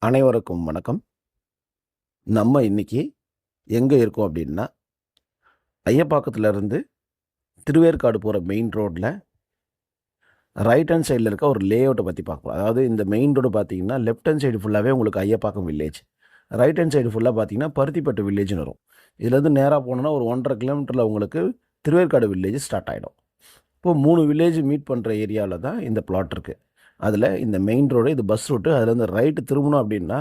அனைவருக்கும் வணக்கம். நம்ம இன்னைக்கு எங்கே இருக்கோம் அப்படின்னா, ஐயப்பாக்கத்துலேருந்து திருவேற்காடு போகிற மெயின் ரோட்டில் ரைட் ஹேண்ட் சைடில் இருக்க ஒரு லே அவுட்டை பற்றி பார்க்கலாம். அதாவது இந்த மெயின் ரோடு பார்த்தீங்கன்னா லெஃப்ட் ஹேண்ட் சைடு ஃபுல்லாகவே உங்களுக்கு Ayappakkam village, right hand side ஃபுல்லாக பார்த்தீங்கன்னா பருத்திப்பட்டு வில்லேஜ்னு வரும். இதுலேருந்து நேராக போனோன்னா ஒரு 1.5 கிலோமீட்டரில் உங்களுக்கு திருவேற்காடு வில்லேஜ் ஸ்டார்ட் ஆகிடும். இப்போது 3 வில்லேஜ் மீட் பண்ணுற ஏரியாவில் தான் இந்த பிளாட் இருக்குது. அதில் இந்த மெயின் ரோடு இது பஸ் ரூட்டு. அதுலேருந்து ரைட்டு திரும்பணும் அப்படின்னா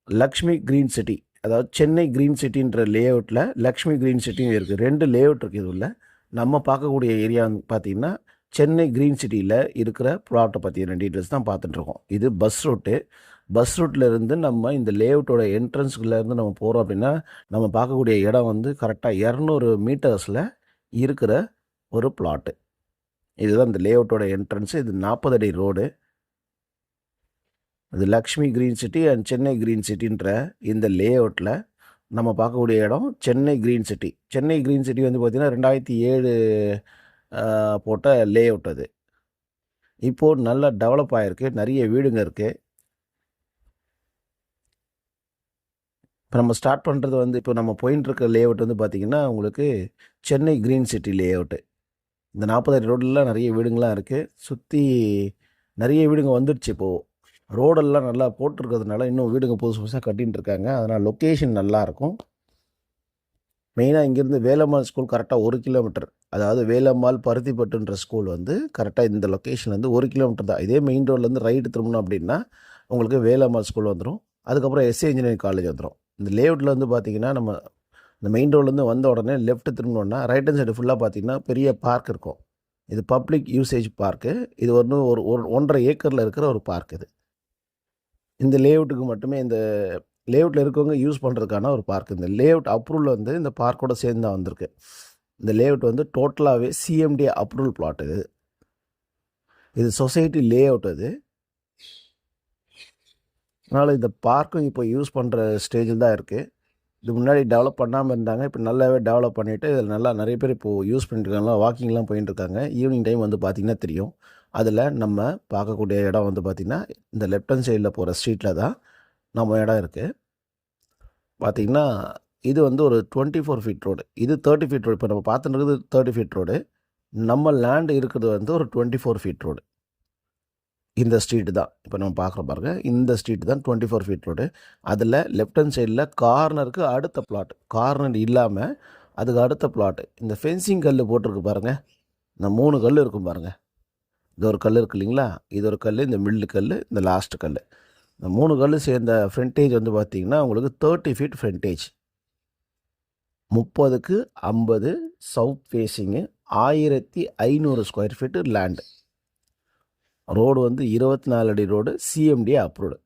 லக்ஷ்மி க்ரீன் சிட்டி, அதாவது சென்னை க்ரீன் சிட்டின்ற லே அவுட்டில் லக்ஷ்மி க்ரீன் சிட்டியும் இருக்குது. 2 லே அவுட் இருக்குது. இதில் நம்ம பார்க்கக்கூடிய ஏரியா பார்த்திங்கன்னா சென்னை க்ரீன் சிட்டியில் இருக்கிற ப்ளாட்டை பற்றின டீட்டெயில்ஸ் தான் பார்த்துட்ருக்கோம். இது பஸ் ரூட்டு. பஸ் ரூட்லேருந்து நம்ம இந்த லே அவுட்டோட என்ட்ரன்ஸ்குள்ளேருந்து நம்ம போகிறோம் அப்படின்னா நம்ம பார்க்கக்கூடிய இடம் வந்து கரெக்டாக 200 மீட்டர்ஸில் இருக்கிற ஒரு பிளாட்டு. இதுதான் இந்த லே அவுட்டோட என்ட்ரன்ஸு. இது 40 அடி ரோடு. இது Lakshmi green city and Chennai green சிட்டின்ற இந்த லே அவுட்டில் நம்ம பார்க்கக்கூடிய இடம் Chennai green city. Chennai green city வந்து பார்த்திங்கன்னா 2007 போட்ட லே அவுட். அது இப்போது நல்லா டெவலப் ஆகிருக்கு, நிறைய வீடுங்க இருக்குது. இப்போ நம்ம ஸ்டார்ட் பண்ணுறது வந்து இப்போ நம்ம போயின்னு இருக்க லே அவுட் வந்து பார்த்திங்கன்னா உங்களுக்கு சென்னை க்ரீன் சிட்டி லே அவுட்டு. இந்த 40 அடி ரோடெலாம் நிறைய வீடுங்களாம் இருக்குது. சுற்றி நிறைய வீடுங்க வந்துடுச்சு. இப்போது ரோடெல்லாம் நல்லா போட்டிருக்கிறதுனால இன்னும் வீடுங்க புதுசு புதுசாக கட்டின்னு இருக்காங்க. அதனால் லொக்கேஷன் நல்லாயிருக்கும். மெயினாக இங்கேருந்து வேலம்மாள் ஸ்கூல் கரெக்டாக 1 கிலோமீட்டர், அதாவது வேலம்மாள் பருத்திப்பட்டுன்ற ஸ்கூல் வந்து கரெக்டாக இந்த லொக்கேஷன்லேருந்து 1 கிலோமீட்டர் தான். இதே மெயின் ரோட்லேருந்து ரைட்டு திரும்பணும் அப்படின்னா உங்களுக்கு வேலம்மாள் ஸ்கூல் வந்துடும். அதுக்கப்புறம் எஸ்ஏ இன்ஜினியரிங் காலேஜ் வந்துடும். இந்த லேஅவுட்டில் வந்து பார்த்திங்கன்னா நம்ம இந்த மெயின் ரோட்லேருந்து வந்த உடனே லெஃப்ட் திரும்பினோன்னா ரைட் ஹேண்ட் சைடு ஃபுல்லாக பார்த்திங்கன்னா பெரிய பார்க் இருக்கும். இது பப்ளிக் யூசேஜ் பார்க்கு. இது வந்து ஒரு 1.5 ஏக்கரில் இருக்கிற ஒரு பார்க். இது இந்த லேஅவுட்டுக்கு மட்டுமே, இந்த லேஅவுட்டில் இருக்கவங்க யூஸ் பண்ணுறதுக்கான ஒரு பார்க். இந்த லேஅவுட் அப்ரூவல் வந்து இந்த பார்க்கோட சேர்ந்து தான் வந்திருக்கு. இந்த லேஅவுட் வந்து டோட்டலாகவே சிஎம்டி அப்ரூவல் பிளாட். இது சொசைட்டி லேஅவுட். அதனால் இந்த பார்க்கும் இப்போ யூஸ் பண்ணுற ஸ்டேஜில் தான் இருக்குது. இது முன்னாடி டெவலப் பண்ணாமல் இருந்தாங்க. இப்போ நல்லாவே டெவலப் பண்ணிவிட்டு இதில் நல்லா நிறைய பேர் இப்போது யூஸ் பண்ணிட்டுருக்காங்க. வாக்கிங்லாம் போயிட்டு இருக்காங்க. ஈவினிங் டைம் வந்து பார்த்திங்கன்னா தெரியும். அதில் நம்ம பார்க்கக்கூடிய இடம் வந்து பார்த்திங்கன்னா இந்த லெஃப்ட் ஹேண்ட் சைடில் போகிற ஸ்ட்ரீட்டில் தான் நம்ம இடம் இருக்குது. பார்த்திங்கன்னா இது வந்து ஒரு 24 ஃபீட் ரோடு. இது 30 ஃபீட் ரோடு. இப்போ நம்ம பார்த்துட்டு 30 ஃபீட் ரோடு. நம்ம லேண்டு இருக்கிறது வந்து ஒரு 24 ஃபீட் ரோடு. இந்த ஸ்ட்ரீட்டு தான் இப்போ நம்ம பார்க்குற பாருங்க. இந்த ஸ்ட்ரீட்டு தான் 24 ஃபீட் ரோடு. அதில் லெஃப்ட் ஹேண்ட் சைடில் கார்னருக்கு அடுத்த பிளாட், கார்னர் இல்லாமல் அதுக்கு அடுத்த பிளாட்டு. இந்த ஃபென்சிங் கல் போட்டிருக்கு பாருங்கள். இந்த 3 கல் இருக்கும் பாருங்கள். இது ஒரு கல் இருக்குது இல்லைங்களா, இது ஒரு கல், இந்த மில்லு கல், இந்த லாஸ்ட்டு கல். இந்த 3 கல் சேர்ந்த ஃப்ரண்டேஜ் வந்து பார்த்திங்கன்னா உங்களுக்கு 30 ஃபீட் ஃப்ரண்டேஜ். 30க்கு 50 south facing, 1500 square feet land. Road வந்து 24 அடி ரோடு, சிஎம்டி அப்ரூவ்டு.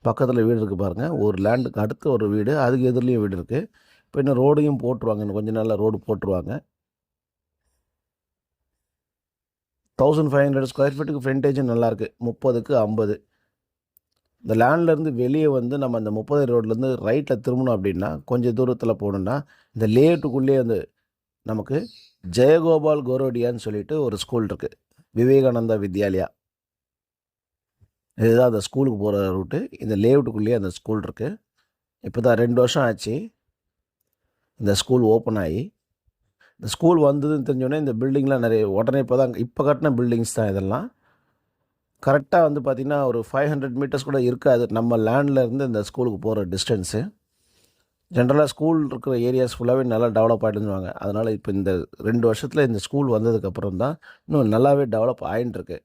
பக்கத்தில் வீடு இருக்குது பாருங்கள். ஒரு லேண்டுக்கு அடுத்து ஒரு வீடு, அதுக்கு எதிர்லேயும் வீடு இருக்குது. இப்போ இன்னும் ரோடையும் போட்டுருவாங்க. இன்னும் கொஞ்சம் நாளில் ரோடு போட்டுருவாங்க. 1500 ஸ்கொயர் ஃபீட்டுக்கு ஃப்ரண்டேஜும் நல்லாயிருக்கு. 30க்கு 50. இந்த லேண்ட்லேருந்து வெளியே வந்து நம்ம அந்த 30 ரோட்லேருந்து ரைட்டில் திரும்பணும் அப்படின்னா கொஞ்சம் தூரத்தில் போகணுன்னா இந்த லேட்டுக்குள்ளேயே வந்து நமக்கு ஜெயகோபால் கோரோடியான்னு சொல்லிட்டு ஒரு ஸ்கூல் இருக்குது, விவேகானந்தா வித்யாலயா. இதுதான் அந்த ஸ்கூலுக்கு போகிற ரூட்டு. இந்த லேஅவுட்டுக்குள்ளேயே அந்த ஸ்கூல் இருக்குது. இப்போ தான் 2 வருஷம் ஆச்சு இந்த ஸ்கூல் ஓப்பன் ஆகி. இந்த ஸ்கூல் வந்ததுன்னு தெரிஞ்சோடனே இந்த பில்டிங்லாம் நிறைய உடனே இப்போ கட்டின பில்டிங்ஸ் தான் இதெல்லாம். கரெக்டாக வந்து பார்த்திங்கன்னா ஒரு 500 மீட்டர்ஸ் கூட இருக்காது நம்ம லேண்டில் இருந்து இந்த ஸ்கூலுக்கு போகிற டிஸ்டன்ஸு. ஜென்ரலாக ஸ்கூல் இருக்கிற ஏரியாஸ் ஃபுல்லாகவே நல்லா டெவலப் ஆகிட்டுருவாங்க. அதனால் இப்போ இந்த 2 வருஷத்தில் இந்த ஸ்கூல் வந்ததுக்கப்புறம் தான் இன்னும் நல்லாவே டெவலப் ஆகிட்டுருக்கு.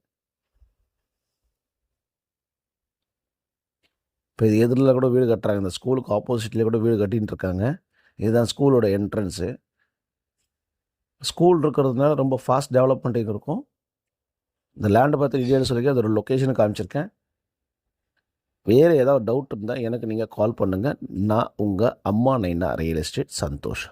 இப்போ இது எதிரில் கூட வீடு கட்டுறாங்க. இந்த ஸ்கூலுக்கு ஆப்போசிட்லேயே கூட வீடு கட்டின்னு இருக்காங்க. இதுதான் ஸ்கூலோட என்ட்ரன்ஸு. ஸ்கூல் இருக்கிறதுனால ரொம்ப ஃபாஸ்ட் டெவலப்மெண்ட்டிங் இருக்கும். இந்த லேண்டை பற்றி டீட்டெயில்ஸ் சொல்லி அதோட லொக்கேஷனை காமிச்சிருக்கேன். வேறு ஏதாவது டவுட் இருந்தால் எனக்கு நீங்கள் கால் பண்ணுங்கள். நான் உங்கள் அம்மா நைனா ரியல் எஸ்டேட் சந்தோஷ்.